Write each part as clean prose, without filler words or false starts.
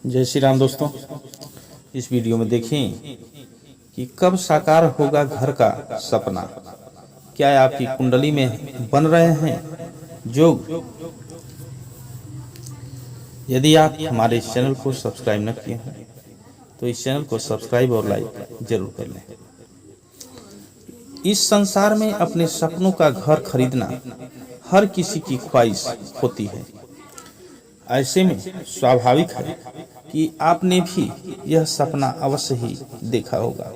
जय श्री राम दोस्तों। इस वीडियो में देखें कि कब साकार होगा घर का सपना। क्या आपकी कुंडली में बन रहे हैं योग? यदि आप हमारे इस चैनल को सब्सक्राइब न किए हैं तो इस चैनल को सब्सक्राइब और लाइक जरूर कर लें। इस संसार में अपने सपनों का घर खरीदना हर किसी की ख्वाहिश होती है। ऐसे में स्वाभाविक है कि आपने भी यह सपना अवश्य ही देखा होगा।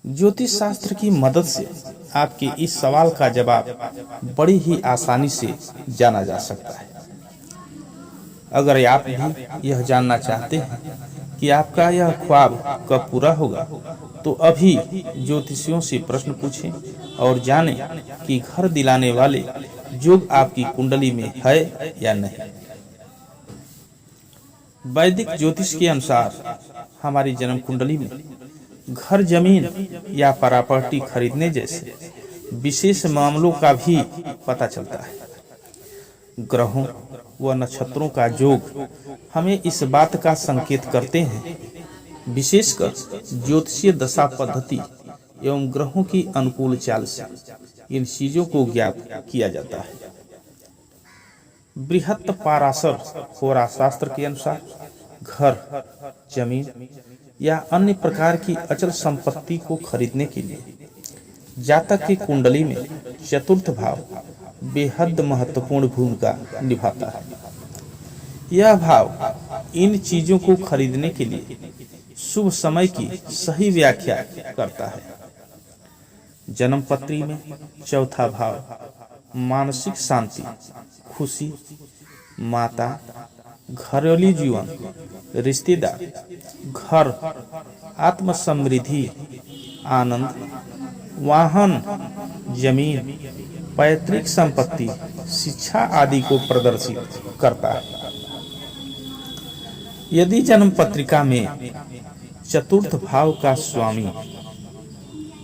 ज्योतिष शास्त्र की मदद से आपके इस सवाल का जवाब बड़ी ही आसानी से जाना जा सकता है। अगर आप भी यह जानना चाहते हैं कि आपका यह ख्वाब कब पूरा होगा तो अभी ज्योतिषियों से प्रश्न पूछें और जानें कि घर दिलाने वाले योग आपकी कुंडली में है या नहीं। वैदिक ज्योतिष के अनुसार हमारी जन्म कुंडली में घर, जमीन या प्रॉपर्टी खरीदने जैसे विशेष मामलों का भी पता चलता है। ग्रहों व नक्षत्रों का योग हमें इस बात का संकेत करते हैं। विशेषकर ज्योतिषीय दशा पद्धति एवं ग्रहों की अनुकूल चाल से इन चीजों को ज्ञात किया जाता है। बृहत पाराशर होरा शास्त्र के अनुसार घर, जमीन या अन्य प्रकार की अचल संपत्ति को खरीदने के लिए जातक की कुंडली में चतुर्थ भाव बेहद महत्वपूर्ण भूमिका निभाता है। यह भाव इन चीजों को खरीदने के लिए शुभ समय की सही व्याख्या करता है। जन्म पत्री में चौथा भाव मानसिक शांति, खुशी, माता, घरेलू जीवन, रिश्तेदार, घर, आत्म समृद्धि, आनंद, वाहन, जमीन, पैतृक संपत्ति, शिक्षा आदि को प्रदर्शित करता है। यदि जन्म पत्रिका में चतुर्थ भाव का स्वामी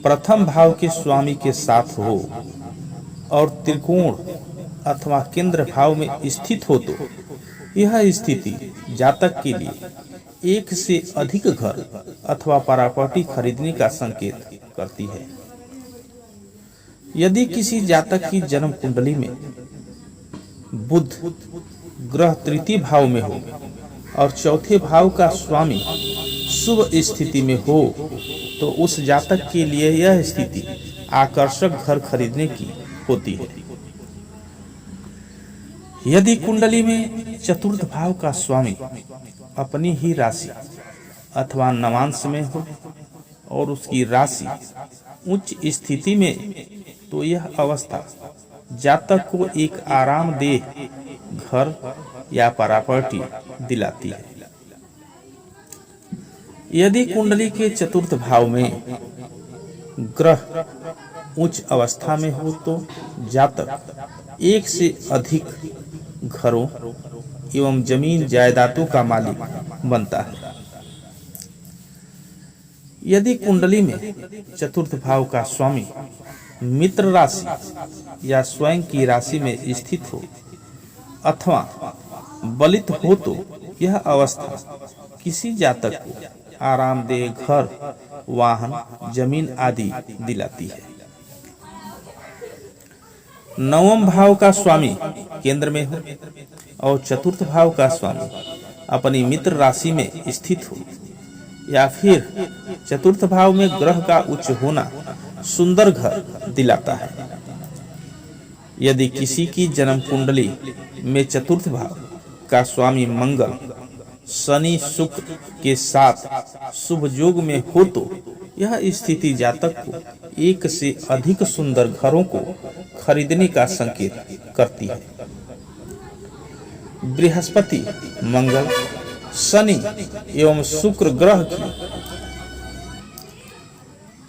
प्रथम भाव के स्वामी के साथ हो और त्रिकोण अथवा केंद्र भाव में स्थित हो तो यह स्थिति जातक के लिए एक से अधिक घर अथवा प्रॉपर्टी खरीदने का संकेत करती है। यदि किसी जातक की जन्म कुंडली में बुध ग्रह तृतीय भाव में हो और चौथे भाव का स्वामी शुभ स्थिति में हो तो उस जातक के लिए यह स्थिति आकर्षक घर खरीदने की होती है। यदि कुंडली में चतुर्थ भाव का स्वामी अपनी ही राशि अथवा नवांश में हो और उसकी राशि उच्च स्थिति में तो यह अवस्था जातक को एक आरामदेह घर या प्रॉपर्टी दिलाती है। यदि कुंडली के चतुर्थ भाव में ग्रह उच्च अवस्था में हो तो जातक एक से अधिक घरों एवं जमीन जायदादों का मालिक बनता है। यदि कुंडली में चतुर्थ भाव का स्वामी मित्र राशि या स्वयं की राशि में स्थित हो अथवा बलित हो तो यह अवस्था किसी जातक को आरामदेह घर, वाहन, जमीन आदि दिलाती है। नवम भाव का स्वामी केंद्र में हो और चतुर्थ भाव का स्वामी अपनी मित्र राशि में स्थित हो या फिर चतुर्थ भाव में ग्रह का उच्च होना सुंदर घर दिलाता है। यदि किसी की जन्म कुंडली में चतुर्थ भाव का स्वामी मंगल शनि शुक्र के साथ शुभ योग में हो तो यह स्थिति जातक को एक से अधिक सुंदर घरों को खरीदने का संकेत करती है। बृहस्पति, मंगल, शनि एवं शुक्र ग्रह की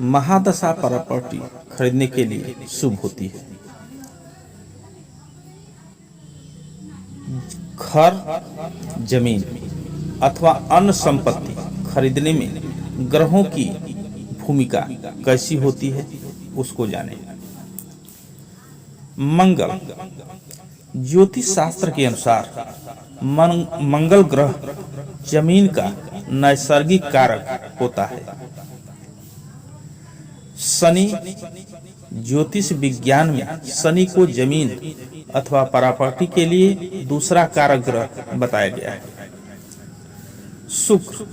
महादशा प्रॉपर्टी खरीदने के लिए शुभ होती है। घर, जमीन अथवा अन्य संपत्ति खरीदने में ग्रहों की भूमिका कैसी होती है उसको जानें। मंगल ज्योतिष शास्त्र के अनुसार मंगल ग्रह जमीन का नैसर्गिक कारक होता है। शनि ज्योतिष विज्ञान में शनि को जमीन अथवा प्रॉपर्टी के लिए दूसरा कारक ग्रह बताया गया है। शुक्र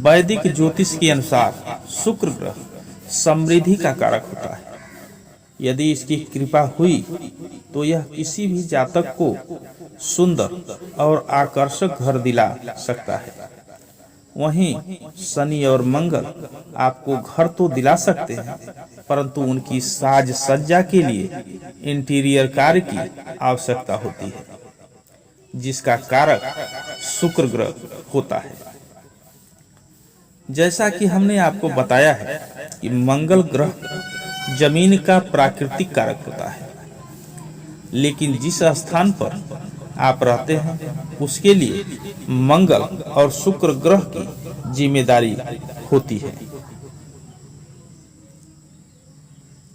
वैदिक ज्योतिष के अनुसार शुक्र ग्रह समृद्धि का कारक होता है। यदि इसकी कृपा हुई तो यह किसी भी जातक को सुंदर और आकर्षक घर दिला सकता है। वहीं शनि और मंगल आपको घर तो दिला सकते हैं, परंतु उनकी साज सज्जा के लिए इंटीरियर कार्य की आवश्यकता होती है, जिसका कारक शुक्र ग्रह होता है। जैसा कि हमने आपको बताया है कि मंगल ग्रह जमीन का प्राकृतिक कारक होता है, लेकिन जिस स्थान पर आप रहते हैं उसके लिए मंगल और शुक्र ग्रह की जिम्मेदारी होती है।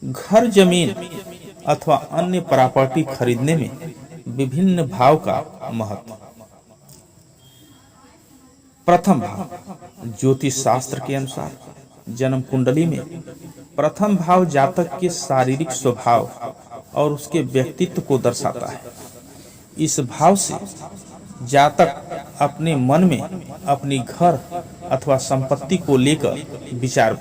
घर, जमीन अथवा अन्य प्रॉपर्टी खरीदने में विभिन्न भाव का महत्व। प्रथम भाव ज्योतिष शास्त्र के अनुसार जन्म कुंडली में प्रथम भाव जातक के शारीरिक स्वभाव और उसके व्यक्तित्व को दर्शाता है। इस भाव से जातक अपने मन में अपनी घर अथवा संपत्ति को लेकर विचार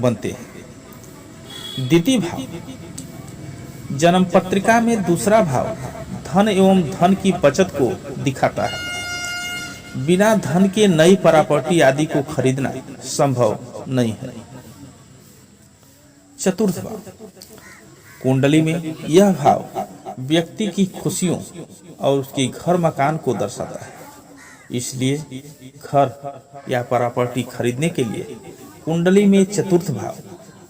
बनते हैं। द्वितीय भाव जन्म पत्रिका में दूसरा भाव धन एवं धन की बचत को दिखाता है। बिना धन के नई प्रॉपर्टी आदि को खरीदना संभव नहीं है। चतुर्थ भाव कुंडली में यह भाव व्यक्ति की खुशियों और उसके घर मकान को दर्शाता है। इसलिए घर या प्रॉपर्टी खरीदने के लिए कुंडली में चतुर्थ भाव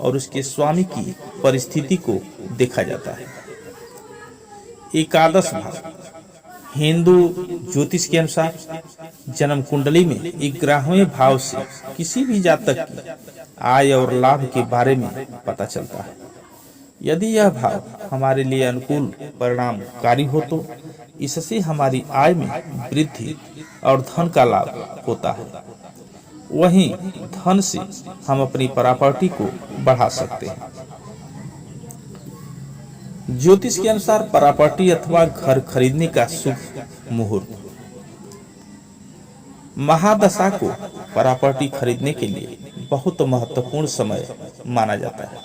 और उसके स्वामी की परिस्थिति को देखा जाता है। एकादश भाव हिंदू ज्योतिष के अनुसार जन्म कुंडली में 11वें भाव से किसी भी जातक की आय और लाभ के बारे में पता चलता है। यदि यह भाव हमारे लिए अनुकूल परिणामकारी हो तो इससे हमारी आय में वृद्धि और धन का लाभ होता है। वहीं धन से हम अपनी प्रॉपर्टी को बढ़ा सकते हैं। ज्योतिष के अनुसार प्रॉपर्टी अथवा घर खरीदने का शुभ मुहूर्त। महादशा को प्रॉपर्टी खरीदने के लिए बहुत महत्वपूर्ण समय माना जाता है।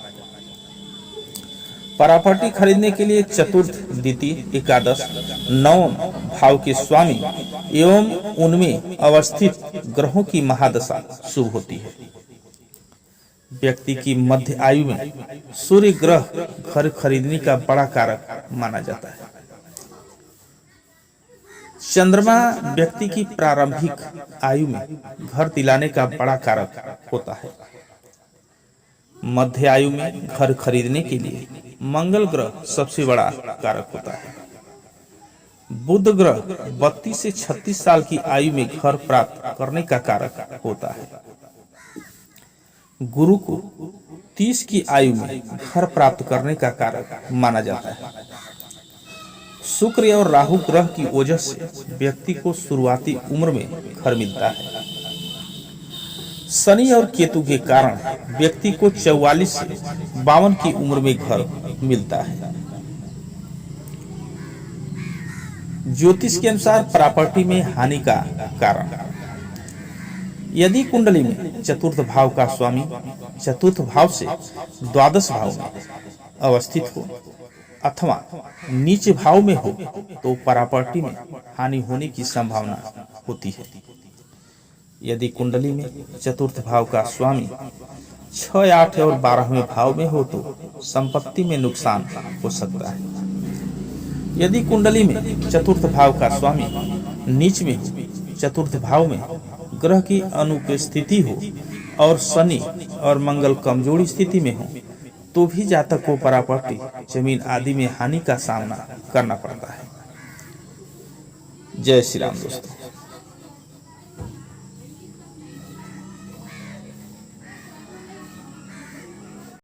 प्रॉपर्टी खरीदने के लिए चतुर्थ, द्वितीय, एकादश, नवम भाव के स्वामी एवं उनमें अवस्थित ग्रहों की महादशा शुभ होती है। व्यक्ति की मध्य आयु में सूर्य ग्रह घर खरीदने का बड़ा कारक माना जाता है। चंद्रमा व्यक्ति की प्रारंभिक आयु में घर दिलाने का बड़ा कारक होता है। मध्य आयु में घर खरीदने के लिए मंगल ग्रह सबसे बड़ा कारक होता है। बुध ग्रह 32 से 36 साल की आयु में घर प्राप्त करने का कारक होता है। गुरु को 30 की आयु में घर प्राप्त करने का कारक माना जाता है। शुक्र और राहु ग्रह की वजह से व्यक्ति को शुरुआती उम्र में घर मिलता है। शनि और केतु के कारण व्यक्ति को 44 से 52 की उम्र में घर मिलता है। ज्योतिष के अनुसार प्रॉपर्टी में हानि का कारण। यदि कुंडली में चतुर्थ भाव का स्वामी चतुर्थ भाव से द्वादश भाव में अवस्थित हो अथवा नीच भाव में हो तो प्रॉपर्टी में हानि होने की संभावना होती है। यदि कुंडली में चतुर्थ भाव का स्वामी 6, 8 और 12वें भाव में हो तो संपत्ति में नुकसान हो सकता है। यदि कुंडली में चतुर्थ भाव का स्वामी नीच में हो, चतुर्थ भाव में ग्रह की अनुपस्थिति हो और शनि और मंगल कमजोरी स्थिति में हो तो भी जातक को प्रॉपर्टी, जमीन आदि में हानि का सामना करना पड़ता है। जय श्री राम दोस्तों।